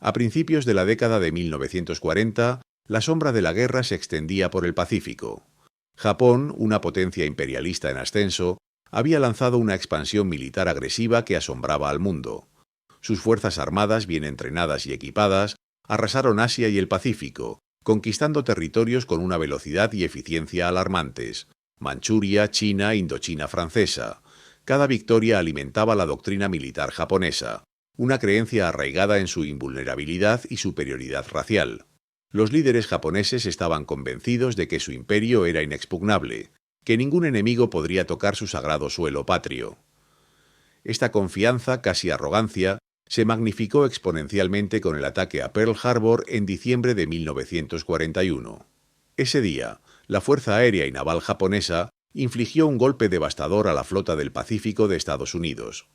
A principios de la década de 1940, la sombra de la guerra se extendía por el Pacífico. Japón, una potencia imperialista en ascenso, había lanzado una expansión militar agresiva que asombraba al mundo. Sus fuerzas armadas, bien entrenadas y equipadas, arrasaron Asia y el Pacífico, conquistando territorios con una velocidad y eficiencia alarmantes. Manchuria, China, Indochina francesa. Cada victoria alimentaba la doctrina militar japonesa, una creencia arraigada en su invulnerabilidad y superioridad racial. Los líderes japoneses estaban convencidos de que su imperio era inexpugnable, que ningún enemigo podría tocar su sagrado suelo patrio. Esta confianza, casi arrogancia, se magnificó exponencialmente con el ataque a Pearl Harbor en diciembre de 1941. Ese día, la Fuerza Aérea y Naval japonesa infligió un golpe devastador a la flota del Pacífico de Estados Unidos.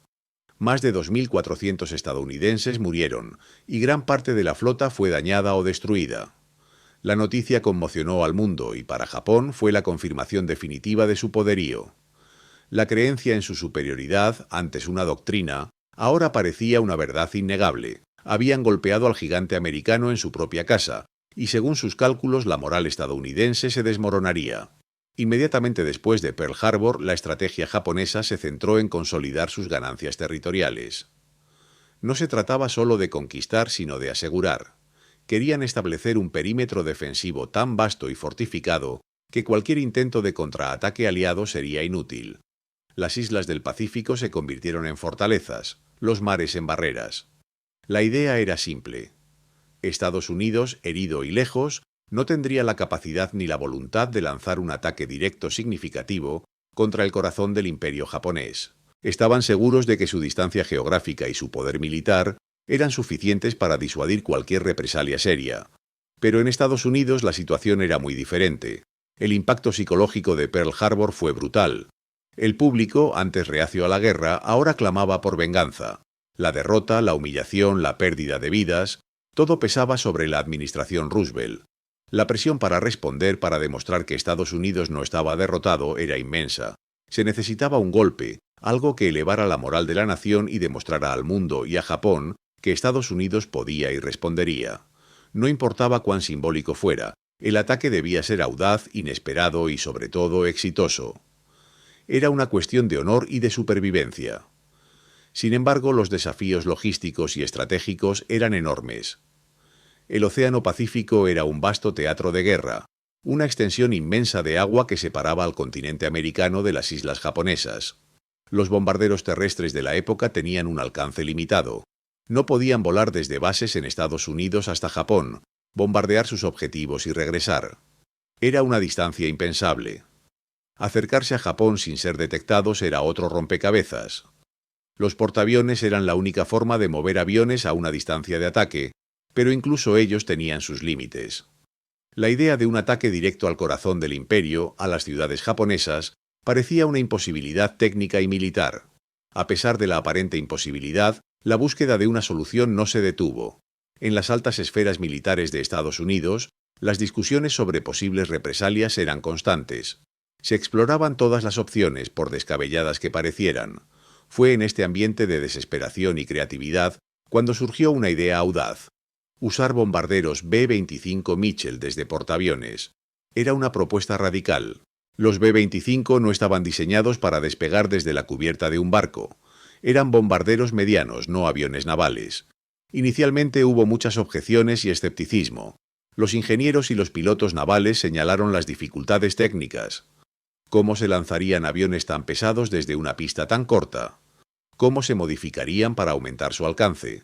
Más de 2.400 estadounidenses murieron y gran parte de la flota fue dañada o destruida. La noticia conmocionó al mundo y para Japón fue la confirmación definitiva de su poderío. La creencia en su superioridad, antes una doctrina, ahora parecía una verdad innegable. Habían golpeado al gigante americano en su propia casa, y según sus cálculos la moral estadounidense se desmoronaría. Inmediatamente después de Pearl Harbor, la estrategia japonesa se centró en consolidar sus ganancias territoriales. No se trataba solo de conquistar, sino de asegurar. Querían establecer un perímetro defensivo tan vasto y fortificado que cualquier intento de contraataque aliado sería inútil. Las islas del Pacífico se convirtieron en fortalezas, los mares en barreras. La idea era simple. Estados Unidos, herido y lejos, no tendría la capacidad ni la voluntad de lanzar un ataque directo significativo contra el corazón del imperio japonés. Estaban seguros de que su distancia geográfica y su poder militar eran suficientes para disuadir cualquier represalia seria. Pero en Estados Unidos la situación era muy diferente. El impacto psicológico de Pearl Harbor fue brutal. El público, antes reacio a la guerra, ahora clamaba por venganza. La derrota, la humillación, la pérdida de vidas, todo pesaba sobre la administración Roosevelt. La presión para responder, para demostrar que Estados Unidos no estaba derrotado, era inmensa. Se necesitaba un golpe, algo que elevara la moral de la nación y demostrara al mundo y a Japón que Estados Unidos podía y respondería. No importaba cuán simbólico fuera, el ataque debía ser audaz, inesperado y sobre todo exitoso. Era una cuestión de honor y de supervivencia. Sin embargo, los desafíos logísticos y estratégicos eran enormes. El Océano Pacífico era un vasto teatro de guerra, una extensión inmensa de agua que separaba al continente americano de las islas japonesas. Los bombarderos terrestres de la época tenían un alcance limitado. No podían volar desde bases en Estados Unidos hasta Japón, bombardear sus objetivos y regresar. Era una distancia impensable. Acercarse a Japón sin ser detectados era otro rompecabezas. Los portaaviones eran la única forma de mover aviones a una distancia de ataque, pero incluso ellos tenían sus límites. La idea de un ataque directo al corazón del imperio, a las ciudades japonesas, parecía una imposibilidad técnica y militar. A pesar de la aparente imposibilidad, la búsqueda de una solución no se detuvo. En las altas esferas militares de Estados Unidos, las discusiones sobre posibles represalias eran constantes. Se exploraban todas las opciones, por descabelladas que parecieran. Fue en este ambiente de desesperación y creatividad cuando surgió una idea audaz. Usar bombarderos B-25 Mitchell desde portaaviones. Era una propuesta radical. Los B-25 no estaban diseñados para despegar desde la cubierta de un barco. Eran bombarderos medianos, no aviones navales. Inicialmente hubo muchas objeciones y escepticismo. Los ingenieros y los pilotos navales señalaron las dificultades técnicas. ¿Cómo se lanzarían aviones tan pesados desde una pista tan corta? ¿Cómo se modificarían para aumentar su alcance?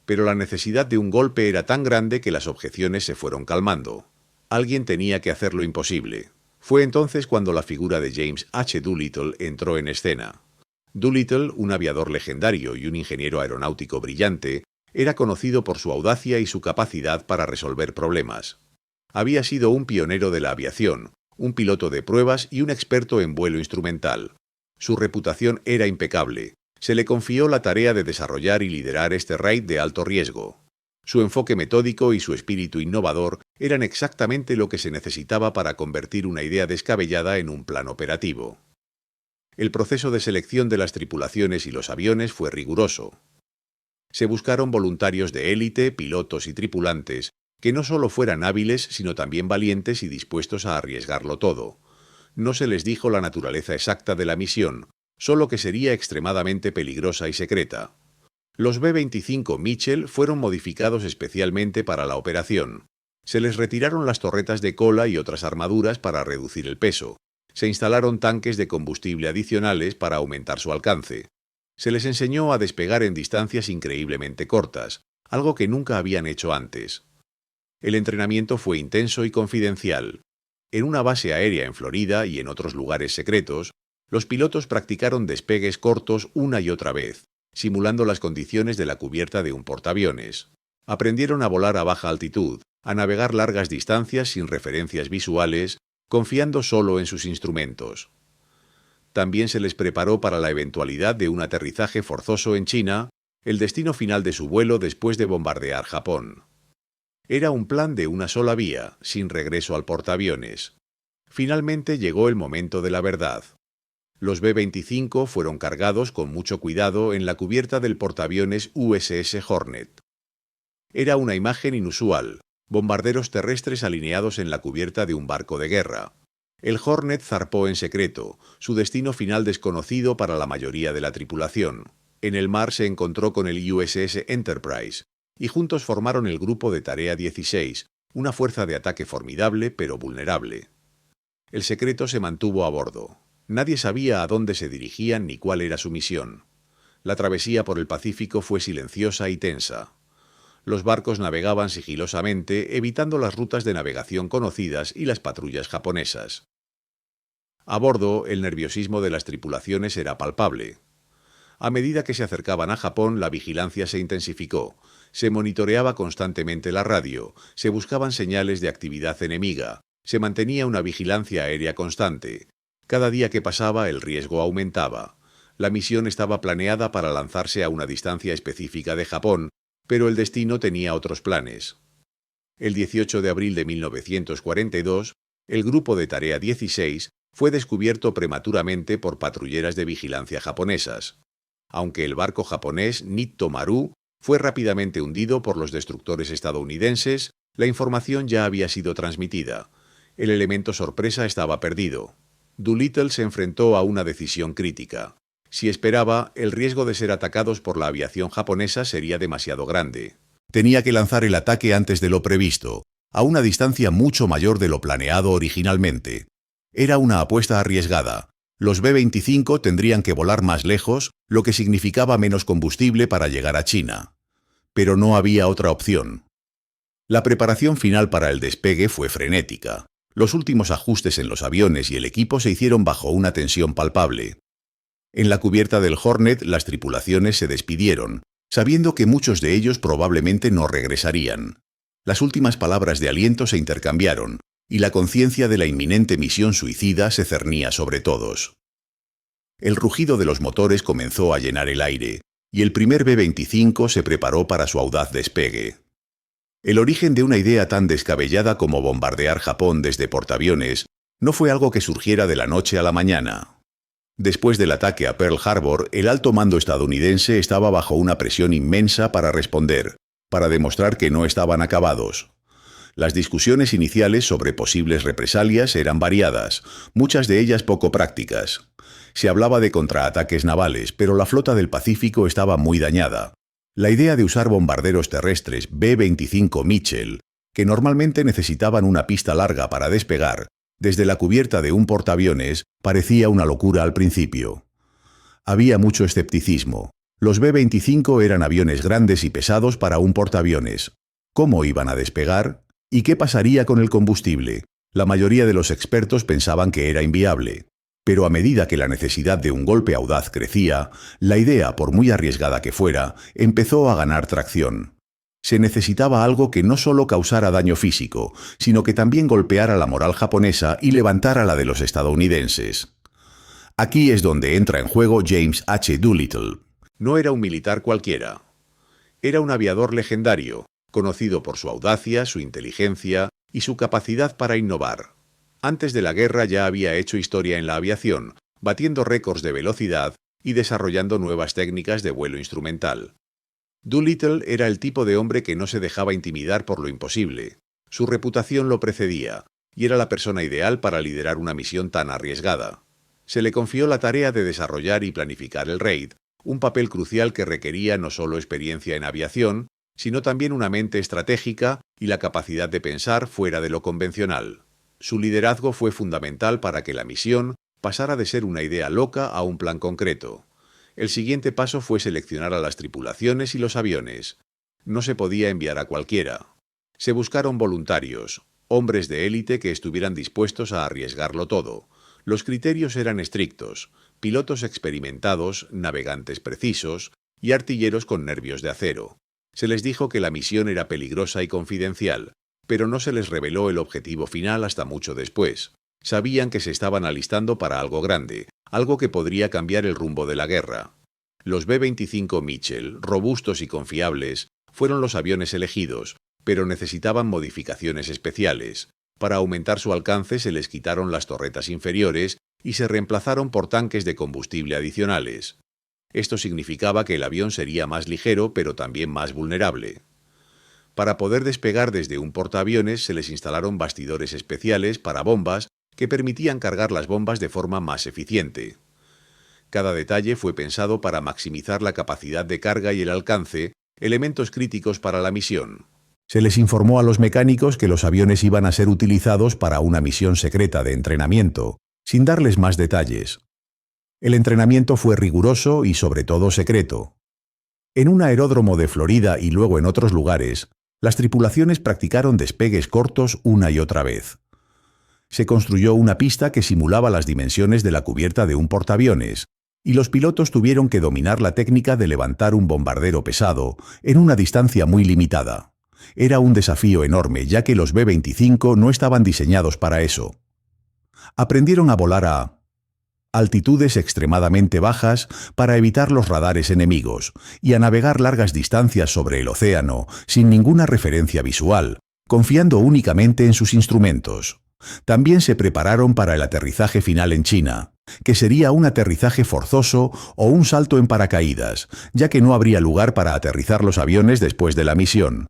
Pero la necesidad de un golpe era tan grande que las objeciones se fueron calmando. Alguien tenía que hacer lo imposible. Fue entonces cuando la figura de James H. Doolittle entró en escena. Doolittle, un aviador legendario y un ingeniero aeronáutico brillante, era conocido por su audacia y su capacidad para resolver problemas. Había sido un pionero de la aviación, un piloto de pruebas y un experto en vuelo instrumental. Su reputación era impecable. Se le confió la tarea de desarrollar y liderar este raid de alto riesgo. Su enfoque metódico y su espíritu innovador eran exactamente lo que se necesitaba para convertir una idea descabellada en un plan operativo. El proceso de selección de las tripulaciones y los aviones fue riguroso. Se buscaron voluntarios de élite, pilotos y tripulantes, que no solo fueran hábiles, sino también valientes y dispuestos a arriesgarlo todo. No se les dijo la naturaleza exacta de la misión, solo que sería extremadamente peligrosa y secreta. Los B-25 Mitchell fueron modificados especialmente para la operación. Se les retiraron las torretas de cola y otras armaduras para reducir el peso. Se instalaron tanques de combustible adicionales para aumentar su alcance. Se les enseñó a despegar en distancias increíblemente cortas, algo que nunca habían hecho antes. El entrenamiento fue intenso y confidencial. En una base aérea en Florida y en otros lugares secretos, los pilotos practicaron despegues cortos una y otra vez, simulando las condiciones de la cubierta de un portaaviones. Aprendieron a volar a baja altitud, a navegar largas distancias sin referencias visuales, confiando solo en sus instrumentos. También se les preparó para la eventualidad de un aterrizaje forzoso en China, el destino final de su vuelo después de bombardear Japón. Era un plan de una sola vía, sin regreso al portaaviones. Finalmente llegó el momento de la verdad. Los B-25 fueron cargados con mucho cuidado en la cubierta del portaaviones USS Hornet. Era una imagen inusual, bombarderos terrestres alineados en la cubierta de un barco de guerra. El Hornet zarpó en secreto, su destino final desconocido para la mayoría de la tripulación. En el mar se encontró con el USS Enterprise, y juntos formaron el Grupo de Tarea 16, una fuerza de ataque formidable pero vulnerable. El secreto se mantuvo a bordo. Nadie sabía a dónde se dirigían ni cuál era su misión. La travesía por el Pacífico fue silenciosa y tensa. Los barcos navegaban sigilosamente, evitando las rutas de navegación conocidas y las patrullas japonesas. A bordo, el nerviosismo de las tripulaciones era palpable. A medida que se acercaban a Japón, la vigilancia se intensificó. Se monitoreaba constantemente la radio, se buscaban señales de actividad enemiga, se mantenía una vigilancia aérea constante. Cada día que pasaba, el riesgo aumentaba. La misión estaba planeada para lanzarse a una distancia específica de Japón, pero el destino tenía otros planes. El 18 de abril de 1942, el Grupo de Tarea 16 fue descubierto prematuramente por patrulleras de vigilancia japonesas. Aunque el barco japonés Nitto Maru fue rápidamente hundido por los destructores estadounidenses, la información ya había sido transmitida. El elemento sorpresa estaba perdido. Doolittle se enfrentó a una decisión crítica. Si esperaba, el riesgo de ser atacados por la aviación japonesa sería demasiado grande. Tenía que lanzar el ataque antes de lo previsto, a una distancia mucho mayor de lo planeado originalmente. Era una apuesta arriesgada. Los B-25 tendrían que volar más lejos, lo que significaba menos combustible para llegar a China. Pero no había otra opción. La preparación final para el despegue fue frenética. Los últimos ajustes en los aviones y el equipo se hicieron bajo una tensión palpable. En la cubierta del Hornet, las tripulaciones se despidieron, sabiendo que muchos de ellos probablemente no regresarían. Las últimas palabras de aliento se intercambiaron, y la conciencia de la inminente misión suicida se cernía sobre todos. El rugido de los motores comenzó a llenar el aire, y el primer B-25 se preparó para su audaz despegue. El origen de una idea tan descabellada como bombardear Japón desde portaaviones no fue algo que surgiera de la noche a la mañana. Después del ataque a Pearl Harbor, el alto mando estadounidense estaba bajo una presión inmensa para responder, para demostrar que no estaban acabados. Las discusiones iniciales sobre posibles represalias eran variadas, muchas de ellas poco prácticas. Se hablaba de contraataques navales, pero la flota del Pacífico estaba muy dañada. La idea de usar bombarderos terrestres B-25 Mitchell, que normalmente necesitaban una pista larga para despegar, desde la cubierta de un portaaviones, parecía una locura al principio. Había mucho escepticismo. Los B-25 eran aviones grandes y pesados para un portaaviones. ¿Cómo iban a despegar? ¿Y qué pasaría con el combustible? La mayoría de los expertos pensaban que era inviable. Pero a medida que la necesidad de un golpe audaz crecía, la idea, por muy arriesgada que fuera, empezó a ganar tracción. Se necesitaba algo que no solo causara daño físico, sino que también golpeara la moral japonesa y levantara la de los estadounidenses. Aquí es donde entra en juego James H. Doolittle. No era un militar cualquiera. Era un aviador legendario, conocido por su audacia, su inteligencia y su capacidad para innovar. Antes de la guerra ya había hecho historia en la aviación, batiendo récords de velocidad y desarrollando nuevas técnicas de vuelo instrumental. Doolittle era el tipo de hombre que no se dejaba intimidar por lo imposible. Su reputación lo precedía, y era la persona ideal para liderar una misión tan arriesgada. Se le confió la tarea de desarrollar y planificar el raid, un papel crucial que requería no solo experiencia en aviación, sino también una mente estratégica y la capacidad de pensar fuera de lo convencional. Su liderazgo fue fundamental para que la misión pasara de ser una idea loca a un plan concreto. El siguiente paso fue seleccionar a las tripulaciones y los aviones. No se podía enviar a cualquiera. Se buscaron voluntarios, hombres de élite que estuvieran dispuestos a arriesgarlo todo. Los criterios eran estrictos: pilotos experimentados, navegantes precisos y artilleros con nervios de acero. Se les dijo que la misión era peligrosa y confidencial, pero no se les reveló el objetivo final hasta mucho después. Sabían que se estaban alistando para algo grande, algo que podría cambiar el rumbo de la guerra. Los B-25 Mitchell, robustos y confiables, fueron los aviones elegidos, pero necesitaban modificaciones especiales. Para aumentar su alcance se les quitaron las torretas inferiores y se reemplazaron por tanques de combustible adicionales. Esto significaba que el avión sería más ligero, pero también más vulnerable. Para poder despegar desde un portaaviones se les instalaron bastidores especiales para bombas que permitían cargar las bombas de forma más eficiente. Cada detalle fue pensado para maximizar la capacidad de carga y el alcance, elementos críticos para la misión. Se les informó a los mecánicos que los aviones iban a ser utilizados para una misión secreta de entrenamiento, sin darles más detalles. El entrenamiento fue riguroso y sobre todo secreto. En un aeródromo de Florida y luego en otros lugares, las tripulaciones practicaron despegues cortos una y otra vez. Se construyó una pista que simulaba las dimensiones de la cubierta de un portaaviones, y los pilotos tuvieron que dominar la técnica de levantar un bombardero pesado en una distancia muy limitada. Era un desafío enorme, ya que los B-25 no estaban diseñados para eso. Aprendieron a volar a altitudes extremadamente bajas para evitar los radares enemigos y a navegar largas distancias sobre el océano sin ninguna referencia visual, confiando únicamente en sus instrumentos. También se prepararon para el aterrizaje final en China, que sería un aterrizaje forzoso o un salto en paracaídas, ya que no habría lugar para aterrizar los aviones después de la misión.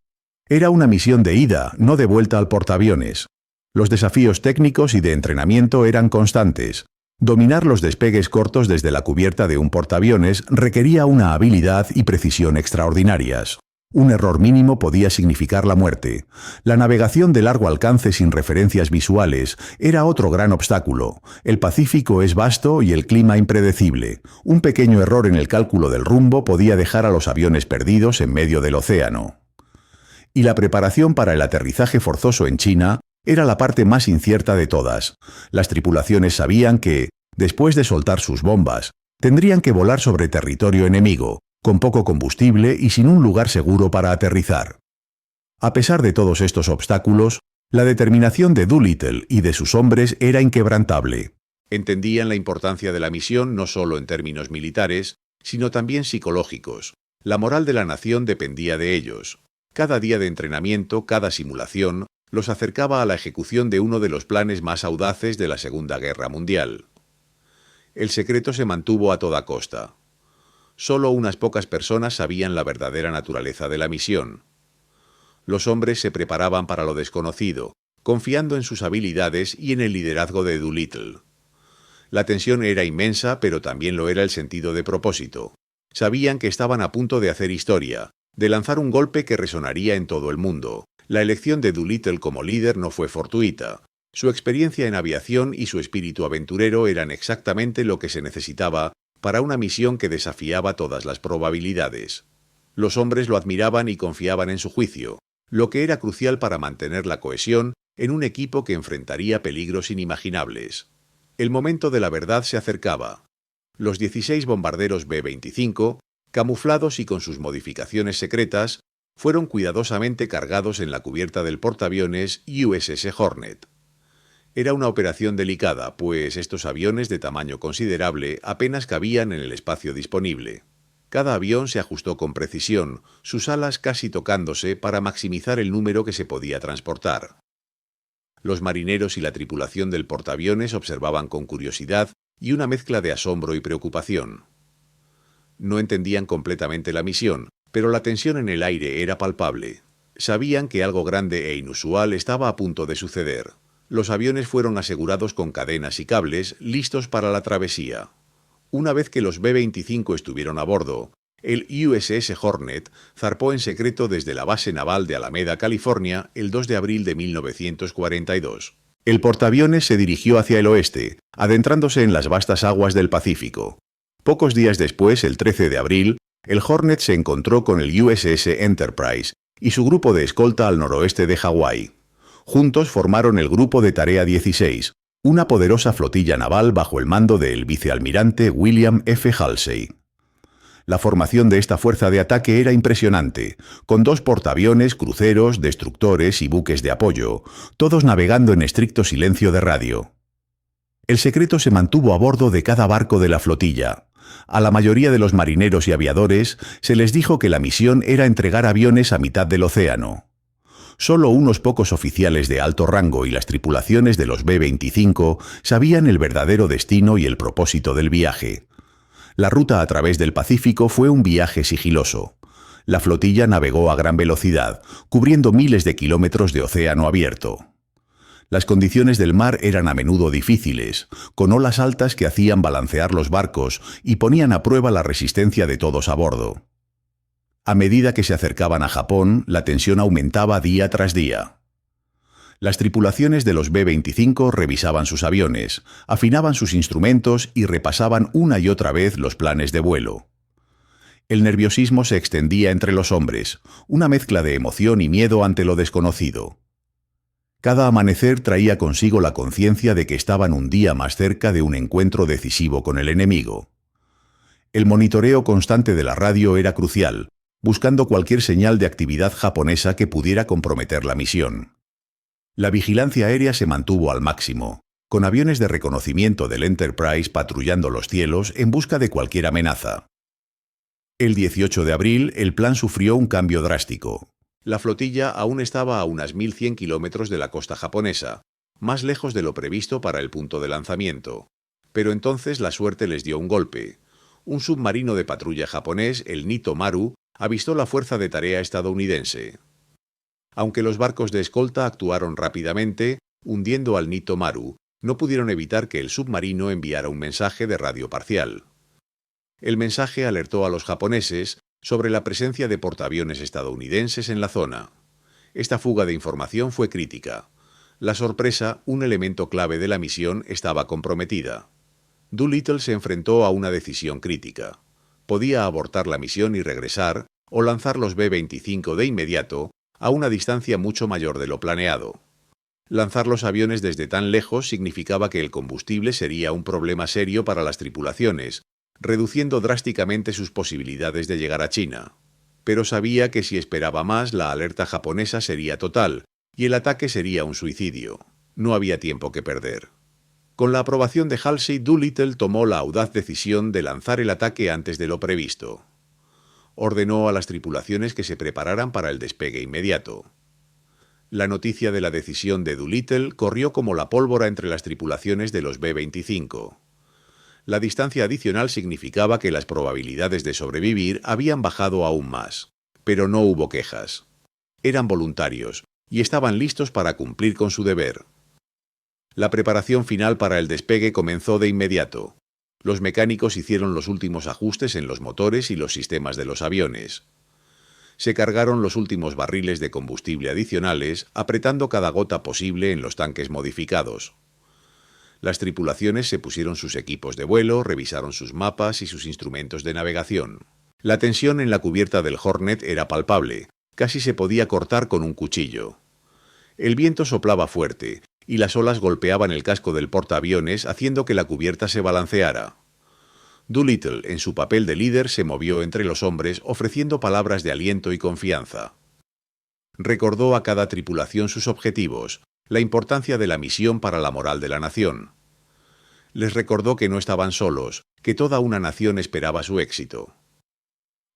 Era una misión de ida, no de vuelta al portaaviones. Los desafíos técnicos y de entrenamiento eran constantes. Dominar los despegues cortos desde la cubierta de un portaaviones requería una habilidad y precisión extraordinarias. Un error mínimo podía significar la muerte. La navegación de largo alcance sin referencias visuales era otro gran obstáculo. El Pacífico es vasto y el clima impredecible. Un pequeño error en el cálculo del rumbo podía dejar a los aviones perdidos en medio del océano. Y la preparación para el aterrizaje forzoso en China era la parte más incierta de todas. Las tripulaciones sabían que, después de soltar sus bombas, tendrían que volar sobre territorio enemigo, con poco combustible y sin un lugar seguro para aterrizar. A pesar de todos estos obstáculos, la determinación de Doolittle y de sus hombres era inquebrantable. Entendían la importancia de la misión no solo en términos militares, sino también psicológicos. La moral de la nación dependía de ellos. Cada día de entrenamiento, cada simulación, los acercaba a la ejecución de uno de los planes más audaces de la Segunda Guerra Mundial. El secreto se mantuvo a toda costa. Solo unas pocas personas sabían la verdadera naturaleza de la misión. Los hombres se preparaban para lo desconocido, confiando en sus habilidades y en el liderazgo de Doolittle. La tensión era inmensa, pero también lo era el sentido de propósito. Sabían que estaban a punto de hacer historia, de lanzar un golpe que resonaría en todo el mundo. La elección de Doolittle como líder no fue fortuita. Su experiencia en aviación y su espíritu aventurero eran exactamente lo que se necesitaba para una misión que desafiaba todas las probabilidades. Los hombres lo admiraban y confiaban en su juicio, lo que era crucial para mantener la cohesión en un equipo que enfrentaría peligros inimaginables. El momento de la verdad se acercaba. Los 16 bombarderos B-25, camuflados y con sus modificaciones secretas, fueron cuidadosamente cargados en la cubierta del portaaviones USS Hornet. Era una operación delicada, pues estos aviones de tamaño considerable apenas cabían en el espacio disponible. Cada avión se ajustó con precisión, sus alas casi tocándose para maximizar el número que se podía transportar. Los marineros y la tripulación del portaaviones observaban con curiosidad y una mezcla de asombro y preocupación. No entendían completamente la misión, Pero la tensión en el aire era palpable. Sabían que algo grande e inusual estaba a punto de suceder. Los aviones fueron asegurados con cadenas y cables, listos para la travesía. Una vez que los B-25 estuvieron a bordo, el USS Hornet zarpó en secreto desde la base naval de Alameda, California, el 2 de abril de 1942. El portaaviones se dirigió hacia el oeste, adentrándose en las vastas aguas del Pacífico. Pocos días después, el 13 de abril, el Hornet se encontró con el USS Enterprise y su grupo de escolta al noroeste de Hawái. Juntos formaron el Grupo de Tarea 16, una poderosa flotilla naval bajo el mando del vicealmirante William F. Halsey. La formación de esta fuerza de ataque era impresionante, con 2 portaaviones, cruceros, destructores y buques de apoyo, todos navegando en estricto silencio de radio. El secreto se mantuvo a bordo de cada barco de la flotilla. A la mayoría de los marineros y aviadores se les dijo que la misión era entregar aviones a mitad del océano. Solo unos pocos oficiales de alto rango y las tripulaciones de los B-25 sabían el verdadero destino y el propósito del viaje. La ruta a través del Pacífico fue un viaje sigiloso. La flotilla navegó a gran velocidad, cubriendo miles de kilómetros de océano abierto. Las condiciones del mar eran a menudo difíciles, con olas altas que hacían balancear los barcos y ponían a prueba la resistencia de todos a bordo. A medida que se acercaban a Japón, la tensión aumentaba día tras día. Las tripulaciones de los B-25 revisaban sus aviones, afinaban sus instrumentos y repasaban una y otra vez los planes de vuelo. El nerviosismo se extendía entre los hombres, una mezcla de emoción y miedo ante lo desconocido. Cada amanecer traía consigo la conciencia de que estaban un día más cerca de un encuentro decisivo con el enemigo. El monitoreo constante de la radio era crucial, buscando cualquier señal de actividad japonesa que pudiera comprometer la misión. La vigilancia aérea se mantuvo al máximo, con aviones de reconocimiento del Enterprise patrullando los cielos en busca de cualquier amenaza. El 18 de abril, el plan sufrió un cambio drástico. La flotilla aún estaba a unas 1.100 kilómetros de la costa japonesa, más lejos de lo previsto para el punto de lanzamiento. Pero entonces la suerte les dio un golpe. Un submarino de patrulla japonés, el Nito Maru, avistó la fuerza de tarea estadounidense. Aunque los barcos de escolta actuaron rápidamente, hundiendo al Nito Maru, no pudieron evitar que el submarino enviara un mensaje de radio parcial. El mensaje alertó a los japoneses sobre la presencia de portaaviones estadounidenses en la zona. Esta fuga de información fue crítica. La sorpresa, un elemento clave de la misión, estaba comprometida. Doolittle se enfrentó a una decisión crítica. Podía abortar la misión y regresar, o lanzar los B-25 de inmediato, a una distancia mucho mayor de lo planeado. Lanzar los aviones desde tan lejos significaba que el combustible sería un problema serio para las tripulaciones, reduciendo drásticamente sus posibilidades de llegar a China. Pero sabía que si esperaba más, la alerta japonesa sería total, y el ataque sería un suicidio. No había tiempo que perder. Con la aprobación de Halsey, Doolittle tomó la audaz decisión de lanzar el ataque antes de lo previsto. Ordenó a las tripulaciones que se prepararan para el despegue inmediato. La noticia de la decisión de Doolittle corrió como la pólvora entre las tripulaciones de los B-25. La distancia adicional significaba que las probabilidades de sobrevivir habían bajado aún más. Pero no hubo quejas. Eran voluntarios y estaban listos para cumplir con su deber. La preparación final para el despegue comenzó de inmediato. Los mecánicos hicieron los últimos ajustes en los motores y los sistemas de los aviones. Se cargaron los últimos barriles de combustible adicionales, apretando cada gota posible en los tanques modificados. Las tripulaciones se pusieron sus equipos de vuelo, revisaron sus mapas y sus instrumentos de navegación. La tensión en la cubierta del Hornet era palpable, casi se podía cortar con un cuchillo. El viento soplaba fuerte, y las olas golpeaban el casco del portaaviones haciendo que la cubierta se balanceara. Doolittle, en su papel de líder, se movió entre los hombres ofreciendo palabras de aliento y confianza. Recordó a cada tripulación sus objetivos, la importancia de la misión para la moral de la nación. Les recordó que no estaban solos, que toda una nación esperaba su éxito.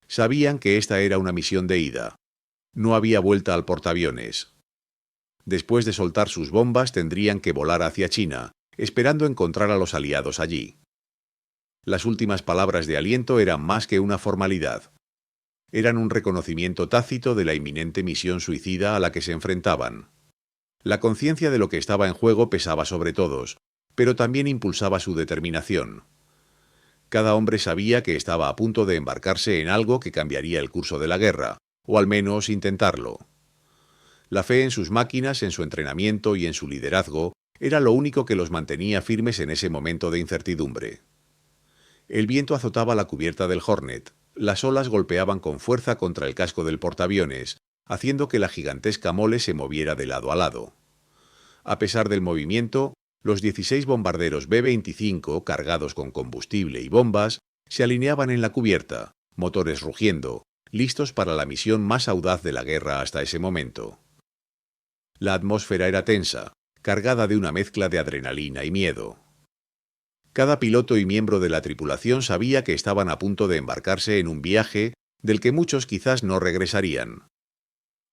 Sabían que esta era una misión de ida. No había vuelta al portaaviones. Después de soltar sus bombas tendrían que volar hacia China, esperando encontrar a los aliados allí. Las últimas palabras de aliento eran más que una formalidad. Eran un reconocimiento tácito de la inminente misión suicida a la que se enfrentaban. La conciencia de lo que estaba en juego pesaba sobre todos, pero también impulsaba su determinación. Cada hombre sabía que estaba a punto de embarcarse en algo que cambiaría el curso de la guerra, o al menos intentarlo. La fe en sus máquinas, en su entrenamiento y en su liderazgo era lo único que los mantenía firmes en ese momento de incertidumbre. El viento azotaba la cubierta del Hornet, las olas golpeaban con fuerza contra el casco del portaaviones, haciendo que la gigantesca mole se moviera de lado a lado. A pesar del movimiento, los 16 bombarderos B-25, cargados con combustible y bombas, se alineaban en la cubierta, motores rugiendo, listos para la misión más audaz de la guerra hasta ese momento. La atmósfera era tensa, cargada de una mezcla de adrenalina y miedo. Cada piloto y miembro de la tripulación sabía que estaban a punto de embarcarse en un viaje del que muchos quizás no regresarían.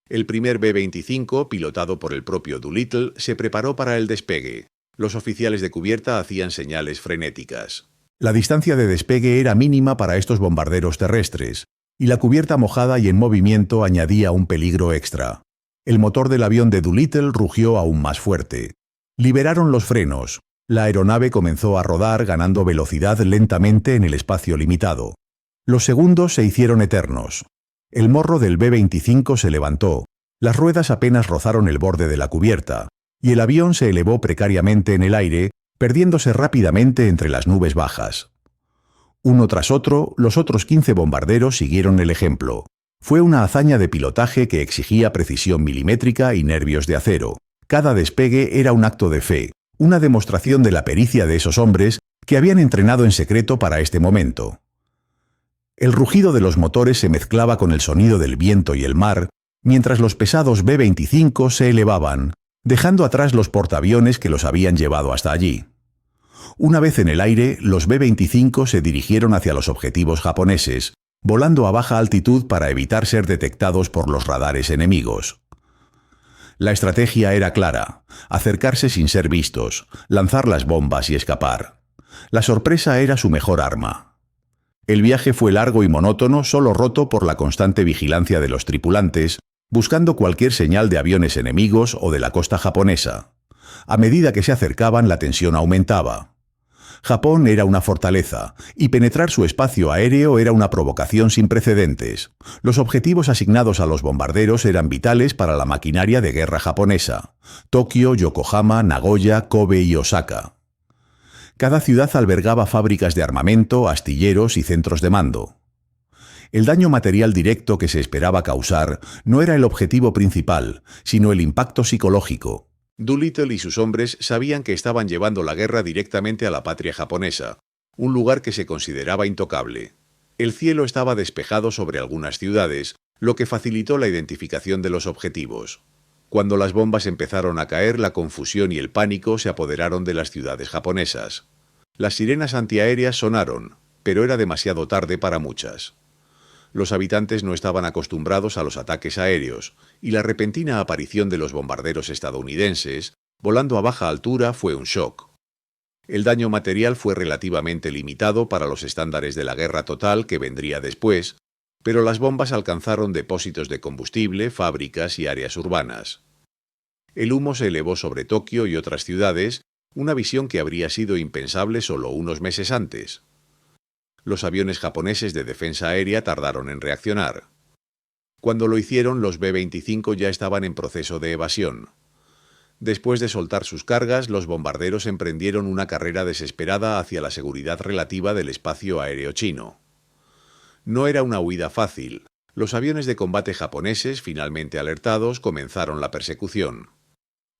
El primer B-25, pilotado por el propio Doolittle, se preparó para el despegue. Los oficiales de cubierta hacían señales frenéticas. La distancia de despegue era mínima para estos bombarderos terrestres, y la cubierta mojada y en movimiento añadía un peligro extra. El motor del avión de Doolittle rugió aún más fuerte. Liberaron los frenos. La aeronave comenzó a rodar ganando velocidad lentamente en el espacio limitado. Los segundos se hicieron eternos. El morro del B-25 se levantó, las ruedas apenas rozaron el borde de la cubierta, y el avión se elevó precariamente en el aire, perdiéndose rápidamente entre las nubes bajas. Uno tras otro, los otros 15 bombarderos siguieron el ejemplo. Fue una hazaña de pilotaje que exigía precisión milimétrica y nervios de acero. Cada despegue era un acto de fe, una demostración de la pericia de esos hombres que habían entrenado en secreto para este momento. El rugido de los motores se mezclaba con el sonido del viento y el mar, mientras los pesados B-25 se elevaban, dejando atrás los portaaviones que los habían llevado hasta allí. Una vez en el aire, los B-25 se dirigieron hacia los objetivos japoneses, volando a baja altitud para evitar ser detectados por los radares enemigos. La estrategia era clara: acercarse sin ser vistos, lanzar las bombas y escapar. La sorpresa era su mejor arma. El viaje fue largo y monótono, solo roto por la constante vigilancia de los tripulantes, buscando cualquier señal de aviones enemigos o de la costa japonesa. A medida que se acercaban, la tensión aumentaba. Japón era una fortaleza, y penetrar su espacio aéreo era una provocación sin precedentes. Los objetivos asignados a los bombarderos eran vitales para la maquinaria de guerra japonesa: Tokio, Yokohama, Nagoya, Kobe y Osaka. Cada ciudad albergaba fábricas de armamento, astilleros y centros de mando. El daño material directo que se esperaba causar no era el objetivo principal, sino el impacto psicológico. Doolittle y sus hombres sabían que estaban llevando la guerra directamente a la patria japonesa, un lugar que se consideraba intocable. El cielo estaba despejado sobre algunas ciudades, lo que facilitó la identificación de los objetivos. Cuando las bombas empezaron a caer, la confusión y el pánico se apoderaron de las ciudades japonesas. Las sirenas antiaéreas sonaron, pero era demasiado tarde para muchas. Los habitantes no estaban acostumbrados a los ataques aéreos, y la repentina aparición de los bombarderos estadounidenses, volando a baja altura, fue un shock. El daño material fue relativamente limitado para los estándares de la guerra total que vendría después, pero las bombas alcanzaron depósitos de combustible, fábricas y áreas urbanas. El humo se elevó sobre Tokio y otras ciudades, una visión que habría sido impensable solo unos meses antes. Los aviones japoneses de defensa aérea tardaron en reaccionar. Cuando lo hicieron, los B-25 ya estaban en proceso de evasión. Después de soltar sus cargas, los bombarderos emprendieron una carrera desesperada hacia la seguridad relativa del espacio aéreo chino. No era una huida fácil. Los aviones de combate japoneses, finalmente alertados, comenzaron la persecución.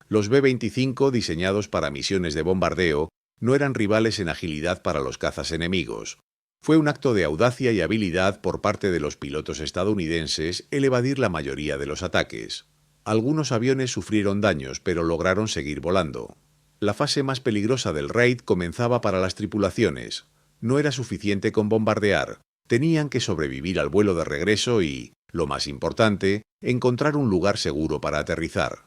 Los B-25, diseñados para misiones de bombardeo, no eran rivales en agilidad para los cazas enemigos. Fue un acto de audacia y habilidad por parte de los pilotos estadounidenses el evadir la mayoría de los ataques. Algunos aviones sufrieron daños, pero lograron seguir volando. La fase más peligrosa del raid comenzaba para las tripulaciones. No era suficiente con bombardear. Tenían que sobrevivir al vuelo de regreso y, lo más importante, encontrar un lugar seguro para aterrizar.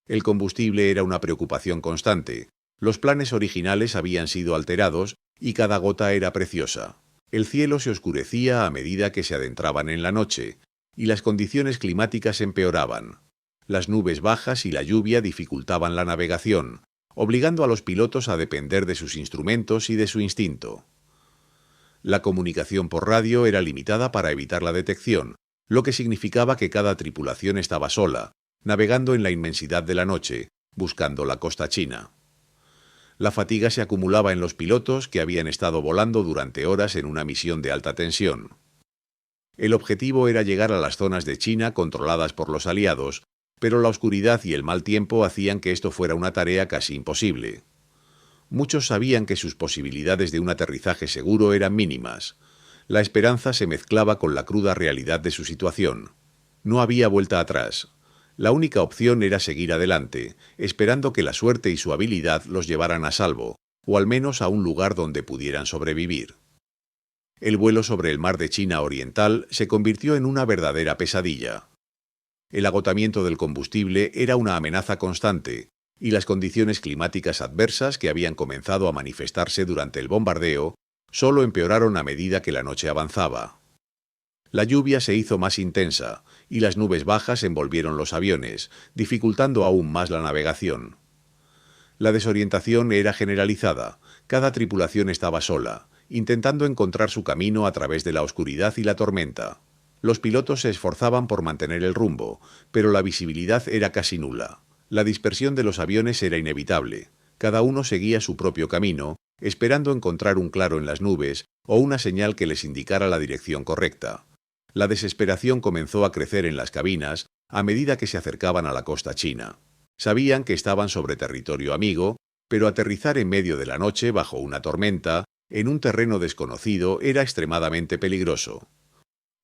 El combustible era una preocupación constante. Los planes originales habían sido alterados y cada gota era preciosa. El cielo se oscurecía a medida que se adentraban en la noche, y las condiciones climáticas empeoraban. Las nubes bajas y la lluvia dificultaban la navegación, obligando a los pilotos a depender de sus instrumentos y de su instinto. La comunicación por radio era limitada para evitar la detección, lo que significaba que cada tripulación estaba sola, navegando en la inmensidad de la noche, buscando la costa china. La fatiga se acumulaba en los pilotos que habían estado volando durante horas en una misión de alta tensión. El objetivo era llegar a las zonas de China controladas por los aliados, pero la oscuridad y el mal tiempo hacían que esto fuera una tarea casi imposible. Muchos sabían que sus posibilidades de un aterrizaje seguro eran mínimas. La esperanza se mezclaba con la cruda realidad de su situación. No había vuelta atrás. La única opción era seguir adelante, esperando que la suerte y su habilidad los llevaran a salvo, o al menos a un lugar donde pudieran sobrevivir. El vuelo sobre el mar de China Oriental se convirtió en una verdadera pesadilla. El agotamiento del combustible era una amenaza constante, y las condiciones climáticas adversas que habían comenzado a manifestarse durante el bombardeo solo empeoraron a medida que la noche avanzaba. La lluvia se hizo más intensa, y las nubes bajas envolvieron los aviones, dificultando aún más la navegación. La desorientación era generalizada, cada tripulación estaba sola, intentando encontrar su camino a través de la oscuridad y la tormenta. Los pilotos se esforzaban por mantener el rumbo, pero la visibilidad era casi nula. La dispersión de los aviones era inevitable. Cada uno seguía su propio camino, esperando encontrar un claro en las nubes o una señal que les indicara la dirección correcta. La desesperación comenzó a crecer en las cabinas a medida que se acercaban a la costa china. Sabían que estaban sobre territorio amigo, pero aterrizar en medio de la noche bajo una tormenta, en un terreno desconocido, era extremadamente peligroso.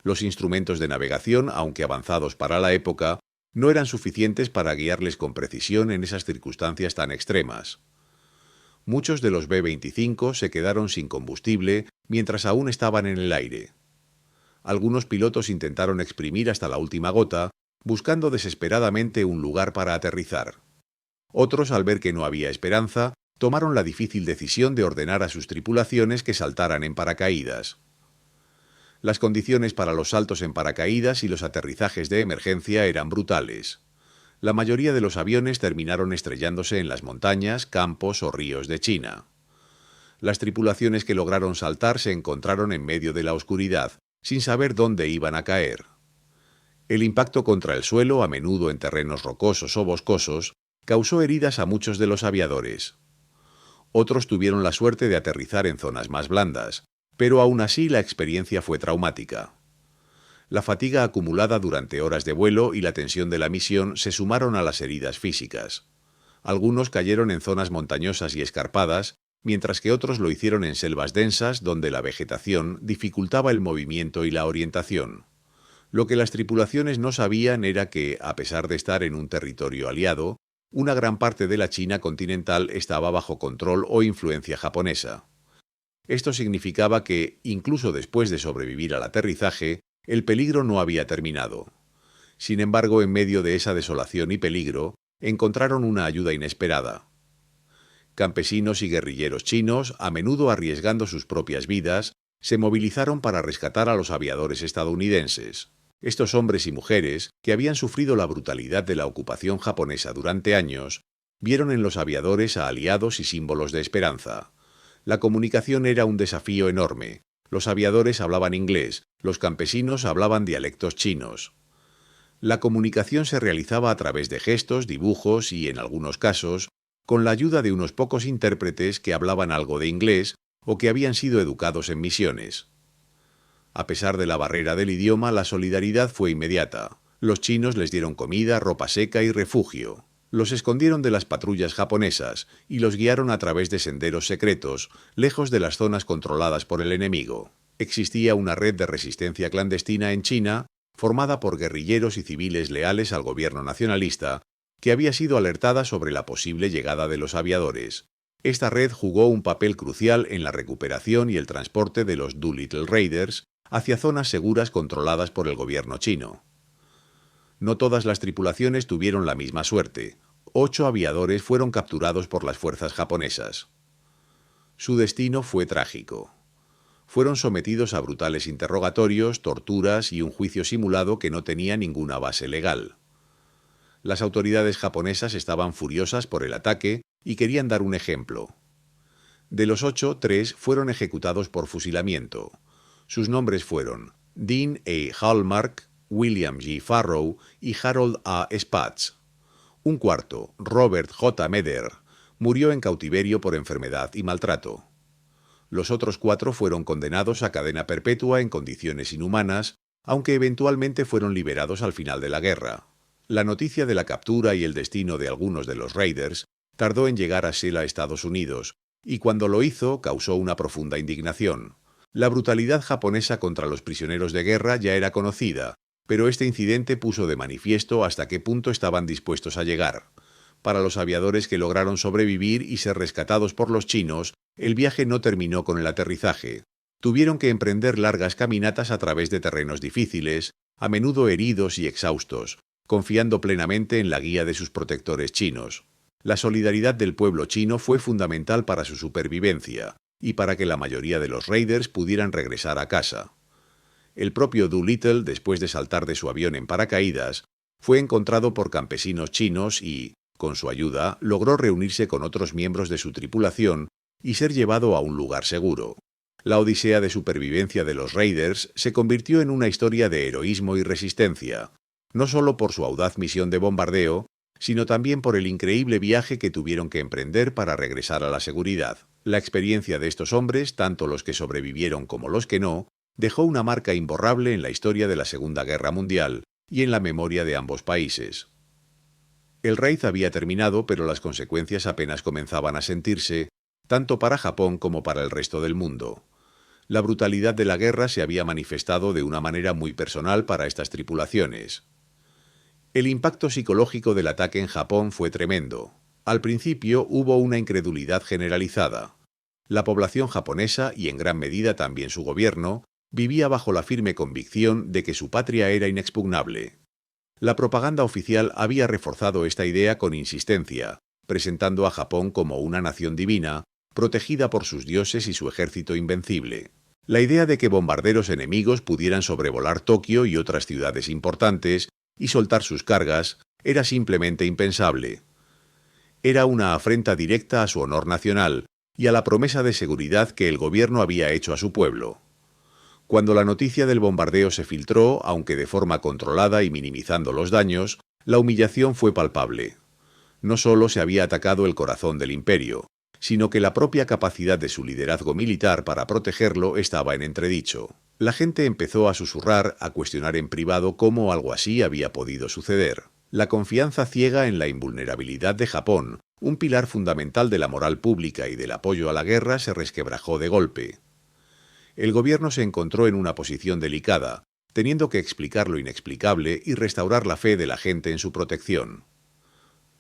Los instrumentos de navegación, aunque avanzados para la época, no eran suficientes para guiarles con precisión en esas circunstancias tan extremas. Muchos de los B-25 se quedaron sin combustible mientras aún estaban en el aire. Algunos pilotos intentaron exprimir hasta la última gota, buscando desesperadamente un lugar para aterrizar. Otros, al ver que no había esperanza, tomaron la difícil decisión de ordenar a sus tripulaciones que saltaran en paracaídas. Las condiciones para los saltos en paracaídas y los aterrizajes de emergencia eran brutales. La mayoría de los aviones terminaron estrellándose en las montañas, campos o ríos de China. Las tripulaciones que lograron saltar se encontraron en medio de la oscuridad, sin saber dónde iban a caer. El impacto contra el suelo, a menudo en terrenos rocosos o boscosos, causó heridas a muchos de los aviadores. Otros tuvieron la suerte de aterrizar en zonas más blandas, pero aún así la experiencia fue traumática. La fatiga acumulada durante horas de vuelo y la tensión de la misión se sumaron a las heridas físicas. Algunos cayeron en zonas montañosas y escarpadas, mientras que otros lo hicieron en selvas densas donde la vegetación dificultaba el movimiento y la orientación. Lo que las tripulaciones no sabían era que, a pesar de estar en un territorio aliado, una gran parte de la China continental estaba bajo control o influencia japonesa. Esto significaba que, incluso después de sobrevivir al aterrizaje, el peligro no había terminado. Sin embargo, en medio de esa desolación y peligro, encontraron una ayuda inesperada. Campesinos y guerrilleros chinos, a menudo arriesgando sus propias vidas, se movilizaron para rescatar a los aviadores estadounidenses. Estos hombres y mujeres, que habían sufrido la brutalidad de la ocupación japonesa durante años, vieron en los aviadores a aliados y símbolos de esperanza. La comunicación era un desafío enorme. Los aviadores hablaban inglés, los campesinos hablaban dialectos chinos. La comunicación se realizaba a través de gestos, dibujos y, en algunos casos, con la ayuda de unos pocos intérpretes que hablaban algo de inglés o que habían sido educados en misiones. A pesar de la barrera del idioma, la solidaridad fue inmediata. Los chinos les dieron comida, ropa seca y refugio. Los escondieron de las patrullas japonesas y los guiaron a través de senderos secretos, lejos de las zonas controladas por el enemigo. Existía una red de resistencia clandestina en China, formada por guerrilleros y civiles leales al gobierno nacionalista, que había sido alertada sobre la posible llegada de los aviadores. Esta red jugó un papel crucial en la recuperación y el transporte de los Doolittle Raiders hacia zonas seguras controladas por el gobierno chino. No todas las tripulaciones tuvieron la misma suerte. 8 aviadores fueron capturados por las fuerzas japonesas. Su destino fue trágico. Fueron sometidos a brutales interrogatorios, torturas y un juicio simulado que no tenía ninguna base legal. Las autoridades japonesas estaban furiosas por el ataque y querían dar un ejemplo. De los 8, 3 fueron ejecutados por fusilamiento. Sus nombres fueron Dean A. Hallmark, William G. Farrow y Harold A. Spatz. Un cuarto, Robert J. Meder, murió en cautiverio por enfermedad y maltrato. Los otros 4 fueron condenados a cadena perpetua en condiciones inhumanas, aunque eventualmente fueron liberados al final de la guerra. La noticia de la captura y el destino de algunos de los raiders tardó en llegar a Shela, Estados Unidos, y cuando lo hizo causó una profunda indignación. La brutalidad japonesa contra los prisioneros de guerra ya era conocida, pero este incidente puso de manifiesto hasta qué punto estaban dispuestos a llegar. Para los aviadores que lograron sobrevivir y ser rescatados por los chinos, el viaje no terminó con el aterrizaje. Tuvieron que emprender largas caminatas a través de terrenos difíciles, a menudo heridos y exhaustos, confiando plenamente en la guía de sus protectores chinos. La solidaridad del pueblo chino fue fundamental para su supervivencia y para que la mayoría de los raiders pudieran regresar a casa. El propio Doolittle, después de saltar de su avión en paracaídas, fue encontrado por campesinos chinos y, con su ayuda, logró reunirse con otros miembros de su tripulación y ser llevado a un lugar seguro. La odisea de supervivencia de los raiders se convirtió en una historia de heroísmo y resistencia, no solo por su audaz misión de bombardeo, sino también por el increíble viaje que tuvieron que emprender para regresar a la seguridad. La experiencia de estos hombres, tanto los que sobrevivieron como los que no, dejó una marca imborrable en la historia de la Segunda Guerra Mundial y en la memoria de ambos países. El raid había terminado, pero las consecuencias apenas comenzaban a sentirse, tanto para Japón como para el resto del mundo. La brutalidad de la guerra se había manifestado de una manera muy personal para estas tripulaciones. El impacto psicológico del ataque en Japón fue tremendo. Al principio hubo una incredulidad generalizada. La población japonesa, y en gran medida también su gobierno, vivía bajo la firme convicción de que su patria era inexpugnable. La propaganda oficial había reforzado esta idea con insistencia, presentando a Japón como una nación divina, protegida por sus dioses y su ejército invencible. La idea de que bombarderos enemigos pudieran sobrevolar Tokio y otras ciudades importantes y soltar sus cargas era simplemente impensable. Era una afrenta directa a su honor nacional y a la promesa de seguridad que el gobierno había hecho a su pueblo. Cuando la noticia del bombardeo se filtró, aunque de forma controlada y minimizando los daños, la humillación fue palpable. No solo se había atacado el corazón del imperio, sino que la propia capacidad de su liderazgo militar para protegerlo estaba en entredicho. La gente empezó a susurrar, a cuestionar en privado cómo algo así había podido suceder. La confianza ciega en la invulnerabilidad de Japón, un pilar fundamental de la moral pública y del apoyo a la guerra, se resquebrajó de golpe. El gobierno se encontró en una posición delicada, teniendo que explicar lo inexplicable y restaurar la fe de la gente en su protección.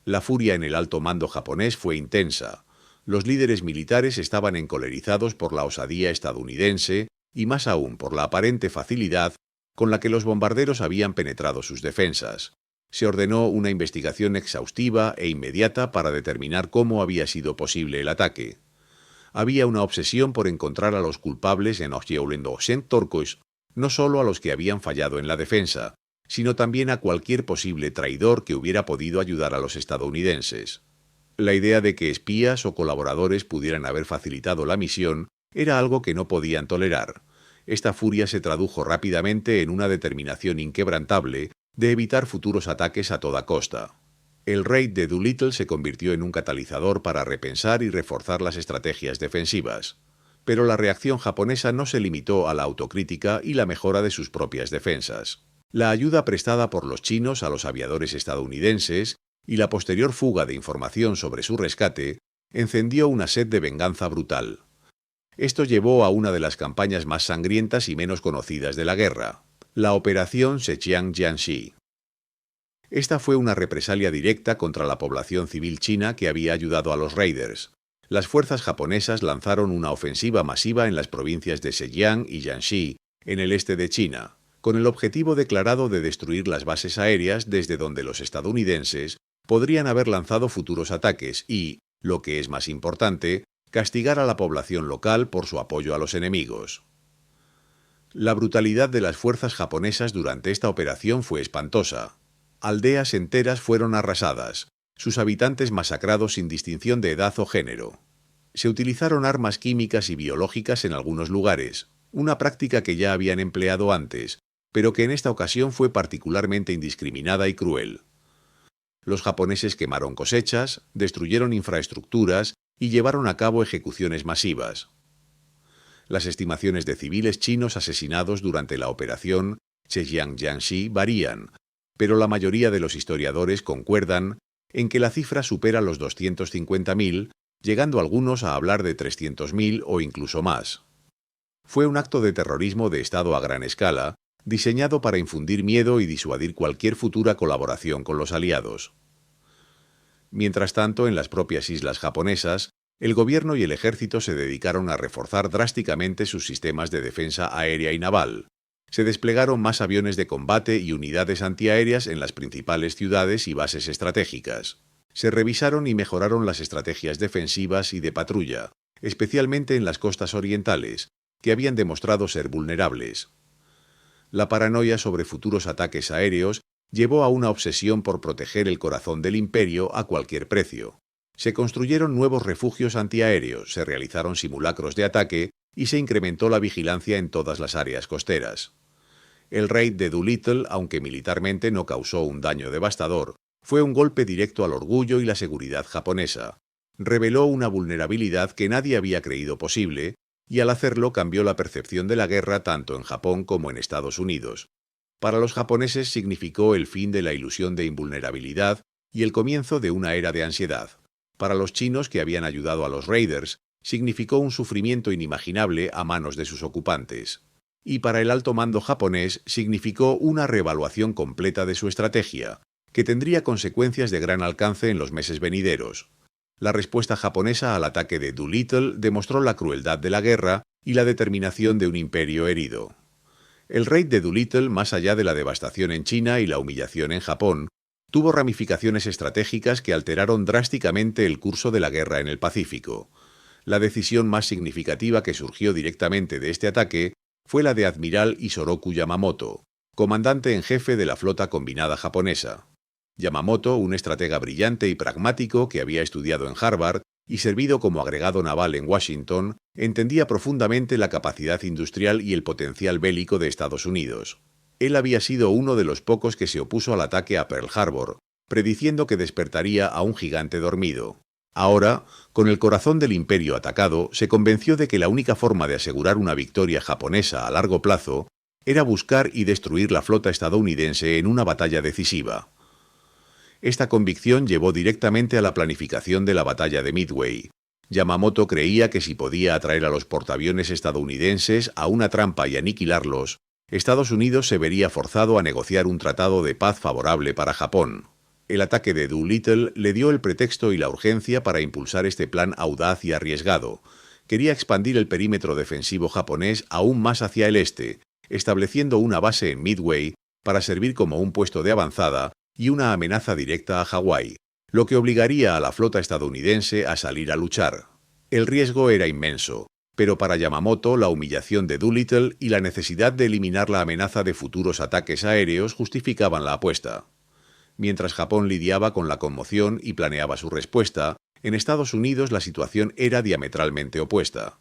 La furia en el alto mando japonés fue intensa. Los líderes militares estaban encolerizados por la osadía estadounidense y más aún por la aparente facilidad con la que los bombarderos habían penetrado sus defensas. Se ordenó una investigación exhaustiva e inmediata para determinar cómo había sido posible el ataque. Había una obsesión por encontrar a los culpables en Turcos, no solo a los que habían fallado en la defensa, sino también a cualquier posible traidor que hubiera podido ayudar a los estadounidenses. La idea de que espías o colaboradores pudieran haber facilitado la misión era algo que no podían tolerar. Esta furia se tradujo rápidamente en una determinación inquebrantable de evitar futuros ataques a toda costa. El raid de Doolittle se convirtió en un catalizador para repensar y reforzar las estrategias defensivas. Pero la reacción japonesa no se limitó a la autocrítica y la mejora de sus propias defensas. La ayuda prestada por los chinos a los aviadores estadounidenses y la posterior fuga de información sobre su rescate encendió una sed de venganza brutal. Esto llevó a una de las campañas más sangrientas y menos conocidas de la guerra, la Operación Zhejiang-Jiangxi. Esta fue una represalia directa contra la población civil china que había ayudado a los raiders. Las fuerzas japonesas lanzaron una ofensiva masiva en las provincias de Zhejiang y Jiangxi, en el este de China, con el objetivo declarado de destruir las bases aéreas desde donde los estadounidenses podrían haber lanzado futuros ataques y, lo que es más importante, castigar a la población local por su apoyo a los enemigos. La brutalidad de las fuerzas japonesas durante esta operación fue espantosa. Aldeas enteras fueron arrasadas, sus habitantes masacrados sin distinción de edad o género. Se utilizaron armas químicas y biológicas en algunos lugares, una práctica que ya habían empleado antes, pero que en esta ocasión fue particularmente indiscriminada y cruel. Los japoneses quemaron cosechas, destruyeron infraestructuras y llevaron a cabo ejecuciones masivas. Las estimaciones de civiles chinos asesinados durante la operación Zhejiang-Jiangxi varían, pero la mayoría de los historiadores concuerdan en que la cifra supera los 250.000, llegando algunos a hablar de 300.000 o incluso más. Fue un acto de terrorismo de Estado a gran escala, diseñado para infundir miedo y disuadir cualquier futura colaboración con los aliados. Mientras tanto, en las propias islas japonesas, el gobierno y el ejército se dedicaron a reforzar drásticamente sus sistemas de defensa aérea y naval. Se desplegaron más aviones de combate y unidades antiaéreas en las principales ciudades y bases estratégicas. Se revisaron y mejoraron las estrategias defensivas y de patrulla, especialmente en las costas orientales, que habían demostrado ser vulnerables. La paranoia sobre futuros ataques aéreos llevó a una obsesión por proteger el corazón del imperio a cualquier precio. Se construyeron nuevos refugios antiaéreos, se realizaron simulacros de ataque y se incrementó la vigilancia en todas las áreas costeras. El raid de Doolittle, aunque militarmente no causó un daño devastador, fue un golpe directo al orgullo y la seguridad japonesa. Reveló una vulnerabilidad que nadie había creído posible, y al hacerlo cambió la percepción de la guerra tanto en Japón como en Estados Unidos. Para los japoneses significó el fin de la ilusión de invulnerabilidad y el comienzo de una era de ansiedad. Para los chinos que habían ayudado a los raiders, significó un sufrimiento inimaginable a manos de sus ocupantes. Y para el alto mando japonés significó una reevaluación completa de su estrategia, que tendría consecuencias de gran alcance en los meses venideros. La respuesta japonesa al ataque de Doolittle demostró la crueldad de la guerra y la determinación de un imperio herido. El raid de Doolittle, más allá de la devastación en China y la humillación en Japón, tuvo ramificaciones estratégicas que alteraron drásticamente el curso de la guerra en el Pacífico. La decisión más significativa que surgió directamente de este ataque fue la de Admiral Isoroku Yamamoto, comandante en jefe de la flota combinada japonesa. Yamamoto, un estratega brillante y pragmático que había estudiado en Harvard y servido como agregado naval en Washington, entendía profundamente la capacidad industrial y el potencial bélico de Estados Unidos. Él había sido uno de los pocos que se opuso al ataque a Pearl Harbor, prediciendo que despertaría a un gigante dormido. Ahora, con el corazón del imperio atacado, se convenció de que la única forma de asegurar una victoria japonesa a largo plazo era buscar y destruir la flota estadounidense en una batalla decisiva. Esta convicción llevó directamente a la planificación de la batalla de Midway. Yamamoto creía que si podía atraer a los portaaviones estadounidenses a una trampa y aniquilarlos, Estados Unidos se vería forzado a negociar un tratado de paz favorable para Japón. El ataque de Doolittle le dio el pretexto y la urgencia para impulsar este plan audaz y arriesgado. Quería expandir el perímetro defensivo japonés aún más hacia el este, estableciendo una base en Midway para servir como un puesto de avanzada y una amenaza directa a Hawái, lo que obligaría a la flota estadounidense a salir a luchar. El riesgo era inmenso, pero para Yamamoto la humillación de Doolittle y la necesidad de eliminar la amenaza de futuros ataques aéreos justificaban la apuesta. Mientras Japón lidiaba con la conmoción y planeaba su respuesta, en Estados Unidos la situación era diametralmente opuesta.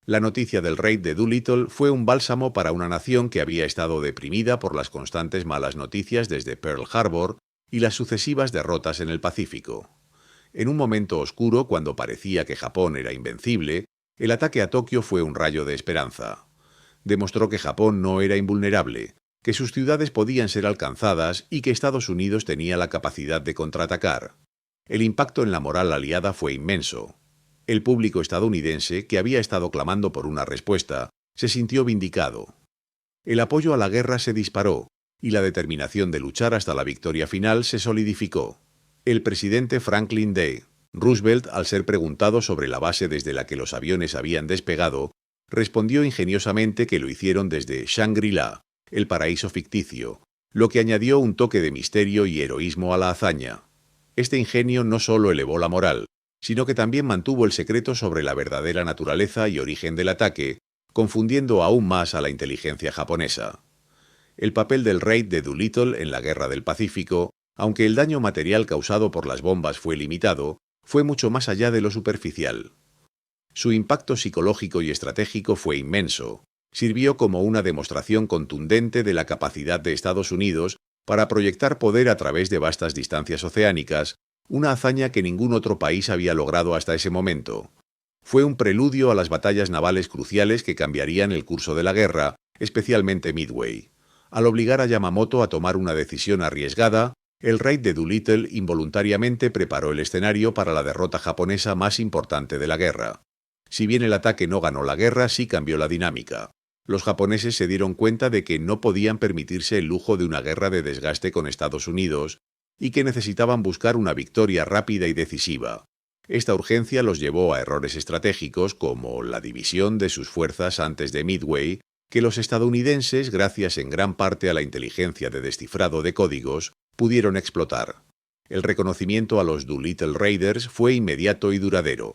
La noticia del raid de Doolittle fue un bálsamo para una nación que había estado deprimida por las constantes malas noticias desde Pearl Harbor y las sucesivas derrotas en el Pacífico. En un momento oscuro, cuando parecía que Japón era invencible, el ataque a Tokio fue un rayo de esperanza. Demostró que Japón no era invulnerable, que sus ciudades podían ser alcanzadas y que Estados Unidos tenía la capacidad de contraatacar. El impacto en la moral aliada fue inmenso. El público estadounidense, que había estado clamando por una respuesta, se sintió vindicado. El apoyo a la guerra se disparó, y la determinación de luchar hasta la victoria final se solidificó. El presidente Franklin D. Roosevelt, al ser preguntado sobre la base desde la que los aviones habían despegado, respondió ingeniosamente que lo hicieron desde Shangri-La, el paraíso ficticio, lo que añadió un toque de misterio y heroísmo a la hazaña. Este ingenio no solo elevó la moral, sino que también mantuvo el secreto sobre la verdadera naturaleza y origen del ataque, confundiendo aún más a la inteligencia japonesa. El papel del raid de Doolittle en la Guerra del Pacífico, aunque el daño material causado por las bombas fue limitado, fue mucho más allá de lo superficial. Su impacto psicológico y estratégico fue inmenso. Sirvió como una demostración contundente de la capacidad de Estados Unidos para proyectar poder a través de vastas distancias oceánicas, una hazaña que ningún otro país había logrado hasta ese momento. Fue un preludio a las batallas navales cruciales que cambiarían el curso de la guerra, especialmente Midway. Al obligar a Yamamoto a tomar una decisión arriesgada, el raid de Doolittle involuntariamente preparó el escenario para la derrota japonesa más importante de la guerra. Si bien el ataque no ganó la guerra, sí cambió la dinámica. Los japoneses se dieron cuenta de que no podían permitirse el lujo de una guerra de desgaste con Estados Unidos y que necesitaban buscar una victoria rápida y decisiva. Esta urgencia los llevó a errores estratégicos como la división de sus fuerzas antes de Midway, que los estadounidenses, gracias en gran parte a la inteligencia de descifrado de códigos, pudieron explotar. El reconocimiento a los Doolittle Raiders fue inmediato y duradero.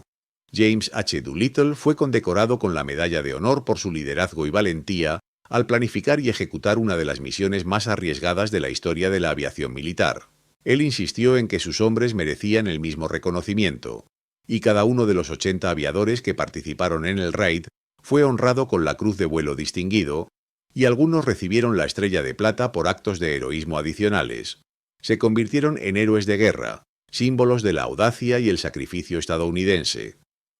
James H. Doolittle fue condecorado con la Medalla de Honor por su liderazgo y valentía al planificar y ejecutar una de las misiones más arriesgadas de la historia de la aviación militar. Él insistió en que sus hombres merecían el mismo reconocimiento, y cada uno de los 80 aviadores que participaron en el raid fue honrado con la Cruz de Vuelo Distinguido, y algunos recibieron la Estrella de Plata por actos de heroísmo adicionales. Se convirtieron en héroes de guerra, símbolos de la audacia y el sacrificio estadounidense.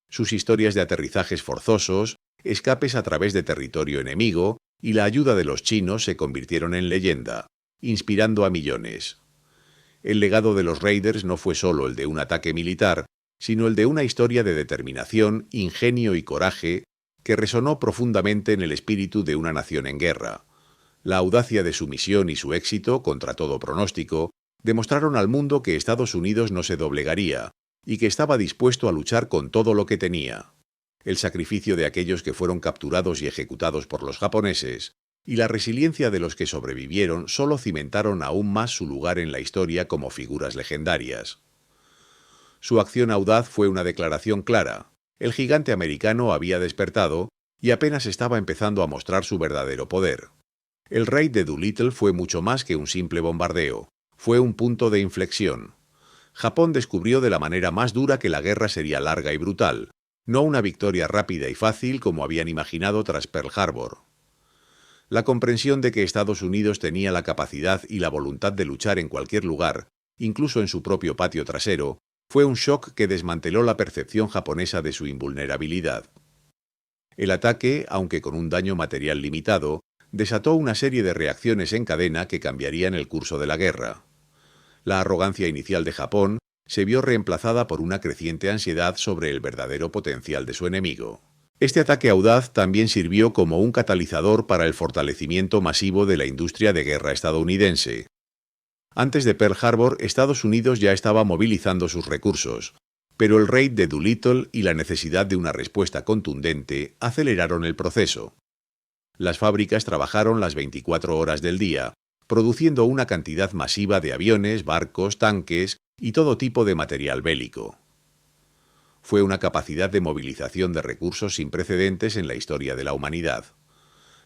Sus historias de aterrizajes forzosos, escapes a través de territorio enemigo y la ayuda de los chinos se convirtieron en leyenda, inspirando a millones. El legado de los Raiders no fue solo el de un ataque militar, sino el de una historia de determinación, ingenio y coraje que resonó profundamente en el espíritu de una nación en guerra. La audacia de su misión y su éxito, contra todo pronóstico, demostraron al mundo que Estados Unidos no se doblegaría y que estaba dispuesto a luchar con todo lo que tenía. El sacrificio de aquellos que fueron capturados y ejecutados por los japoneses y la resiliencia de los que sobrevivieron solo cimentaron aún más su lugar en la historia como figuras legendarias. Su acción audaz fue una declaración clara. El gigante americano había despertado y apenas estaba empezando a mostrar su verdadero poder. El raid de Doolittle fue mucho más que un simple bombardeo. Fue un punto de inflexión. Japón descubrió de la manera más dura que la guerra sería larga y brutal, no una victoria rápida y fácil como habían imaginado tras Pearl Harbor. La comprensión de que Estados Unidos tenía la capacidad y la voluntad de luchar en cualquier lugar, incluso en su propio patio trasero, fue un shock que desmanteló la percepción japonesa de su invulnerabilidad. El ataque, aunque con un daño material limitado, desató una serie de reacciones en cadena que cambiarían el curso de la guerra. La arrogancia inicial de Japón se vio reemplazada por una creciente ansiedad sobre el verdadero potencial de su enemigo. Este ataque audaz también sirvió como un catalizador para el fortalecimiento masivo de la industria de guerra estadounidense. Antes de Pearl Harbor, Estados Unidos ya estaba movilizando sus recursos, pero el raid de Doolittle y la necesidad de una respuesta contundente aceleraron el proceso. Las fábricas trabajaron las 24 horas del día, produciendo una cantidad masiva de aviones, barcos, tanques y todo tipo de material bélico. Fue una capacidad de movilización de recursos sin precedentes en la historia de la humanidad.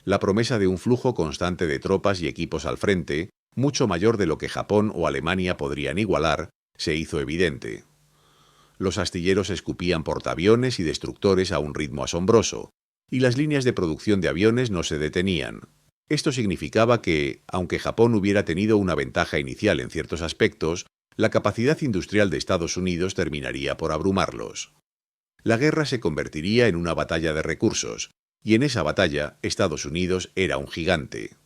La promesa de un flujo constante de tropas y equipos al frente, mucho mayor de lo que Japón o Alemania podrían igualar, se hizo evidente. Los astilleros escupían portaaviones y destructores a un ritmo asombroso, y las líneas de producción de aviones no se detenían. Esto significaba que, aunque Japón hubiera tenido una ventaja inicial en ciertos aspectos, la capacidad industrial de Estados Unidos terminaría por abrumarlos. La guerra se convertiría en una batalla de recursos, y en esa batalla Estados Unidos era un gigante.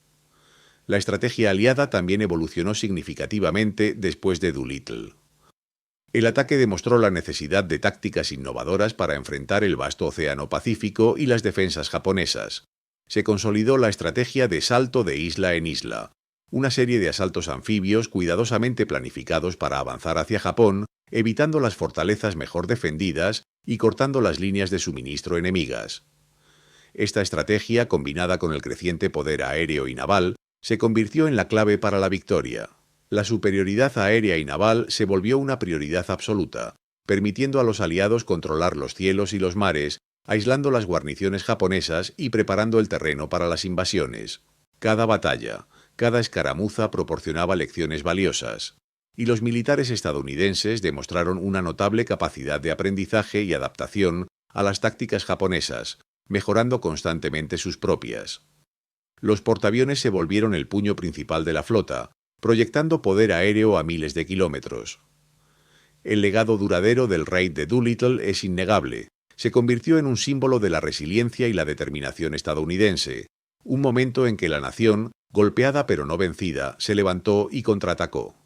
La estrategia aliada también evolucionó significativamente después de Doolittle. El ataque demostró la necesidad de tácticas innovadoras para enfrentar el vasto océano Pacífico y las defensas japonesas. Se consolidó la estrategia de salto de isla en isla, una serie de asaltos anfibios cuidadosamente planificados para avanzar hacia Japón, evitando las fortalezas mejor defendidas y cortando las líneas de suministro enemigas. Esta estrategia, combinada con el creciente poder aéreo y naval, se convirtió en la clave para la victoria. La superioridad aérea y naval se volvió una prioridad absoluta, permitiendo a los aliados controlar los cielos y los mares aislando las guarniciones japonesas y preparando el terreno para las invasiones. Cada batalla, cada escaramuza proporcionaba lecciones valiosas, y los militares estadounidenses demostraron una notable capacidad de aprendizaje y adaptación a las tácticas japonesas, mejorando constantemente sus propias. Los portaaviones se volvieron el puño principal de la flota, proyectando poder aéreo a miles de kilómetros. El legado duradero del raid de Doolittle es innegable. Se convirtió en un símbolo de la resiliencia y la determinación estadounidense, un momento en que la nación, golpeada pero no vencida, se levantó y contraatacó.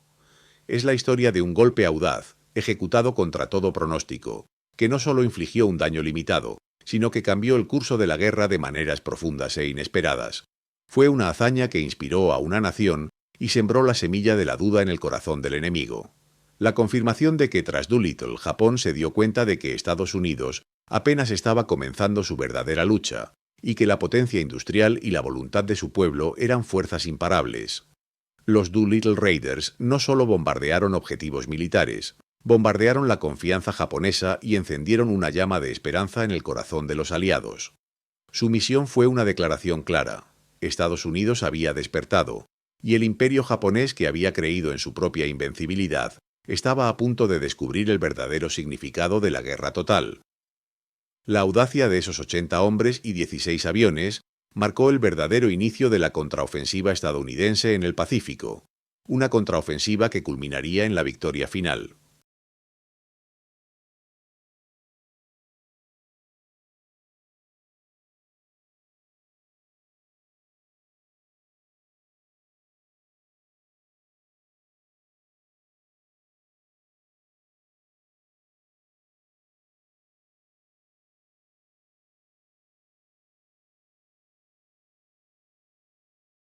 Es la historia de un golpe audaz, ejecutado contra todo pronóstico, que no solo infligió un daño limitado, sino que cambió el curso de la guerra de maneras profundas e inesperadas. Fue una hazaña que inspiró a una nación y sembró la semilla de la duda en el corazón del enemigo. La confirmación de que tras Doolittle, Japón se dio cuenta de que Estados Unidos apenas estaba comenzando su verdadera lucha, y que la potencia industrial y la voluntad de su pueblo eran fuerzas imparables. Los Doolittle Raiders no solo bombardearon objetivos militares, bombardearon la confianza japonesa y encendieron una llama de esperanza en el corazón de los aliados. Su misión fue una declaración clara. Estados Unidos había despertado, y el imperio japonés, que había creído en su propia invencibilidad, estaba a punto de descubrir el verdadero significado de la guerra total. La audacia de esos 80 hombres y 16 aviones marcó el verdadero inicio de la contraofensiva estadounidense en el Pacífico, una contraofensiva que culminaría en la victoria final.